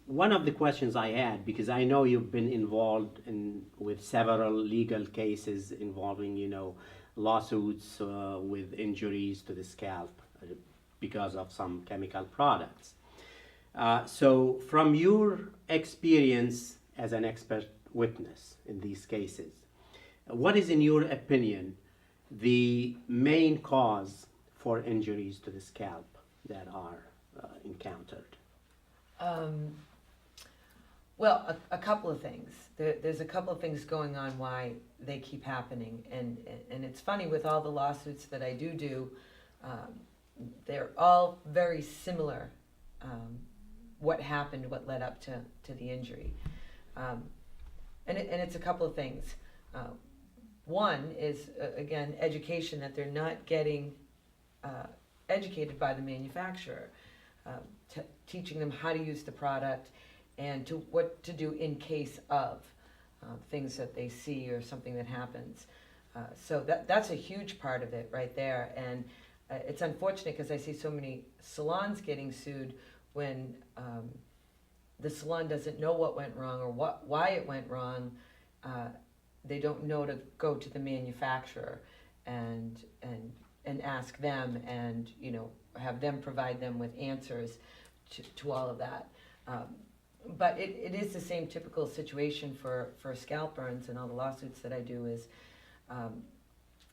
one of the questions I had, because I know you've been involved with several legal cases involving, lawsuits with injuries to the scalp because of some chemical products. So, from your experience as an expert witness in these cases, what is, in your opinion, the main cause for injuries to the scalp that are encountered? Um, well, a couple of things. There's a couple of things going on why they keep happening, and it's funny with all the lawsuits that I do, um, they're all very similar. What happened, what led up to the injury, um, and it's a couple of things. One is again education, that they're not getting educated by the manufacturer, teaching them how to use the product and to what to do in case of things that they see or something that happens. So that's a huge part of it right there, and it's unfortunate because I see so many salons getting sued when the salon doesn't know what went wrong or why it went wrong. They don't know to go to the manufacturer and ask them, and have them provide them with answers to all of that. But it is the same typical situation for scalp burns, and all the lawsuits that I do is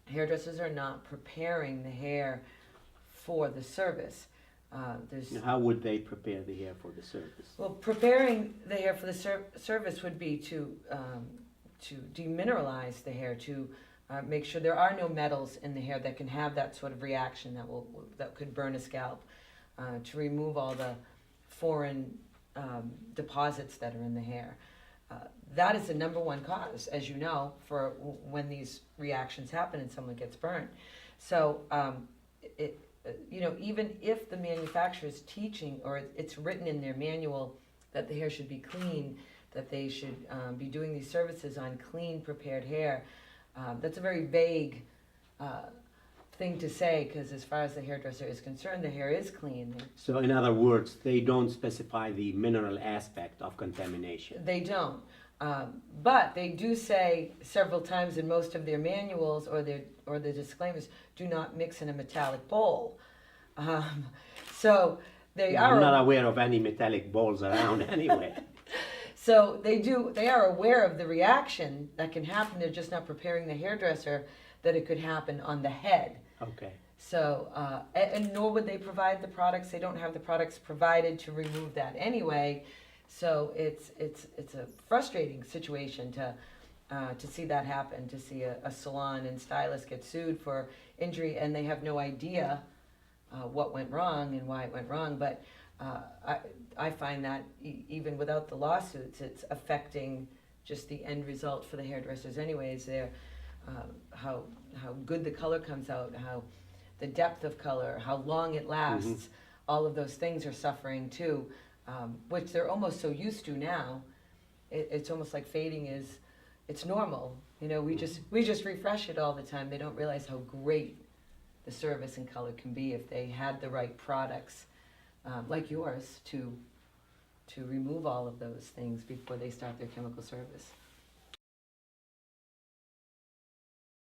hairdressers are not preparing the hair for the service. How would they prepare the hair for the service? Well, preparing the hair for the service would be to demineralize the hair, to make sure there are no metals in the hair that can have that sort of reaction that could burn a scalp, to remove all the foreign deposits that are in the hair. That is the number one cause, as you know, for when these reactions happen and someone gets burned. So even if the manufacturer is teaching, or it's written in their manual that the hair should be clean, that they should be doing these services on clean, prepared hair, that's a very vague thing to say, because as far as the hairdresser is concerned, the hair is clean. So, in other words, they don't specify the mineral aspect of contamination. They don't. But they do say several times in most of their manuals or the disclaimers, do not mix in a metallic bowl. So they are. I'm not aware of any metallic bowls around anyway. So they are aware of the reaction that can happen. They're just not preparing the hairdresser that it could happen on the head. Okay. So, and nor would they provide the products. They don't have the products provided to remove that anyway. So it's a frustrating situation to see that happen, to see a salon and stylist get sued for injury, and they have no idea what went wrong and why it went wrong. But I find that even without the lawsuits, it's affecting just the end result for the hairdressers anyways. They're how good the color comes out, how the depth of color, how long it lasts, mm-hmm. all of those things are suffering too, which they're almost so used to now. It's almost like fading it's normal. We just refresh it all the time. They don't realize how great the service and color can be if they had the right products, like yours, to remove all of those things before they start their chemical service.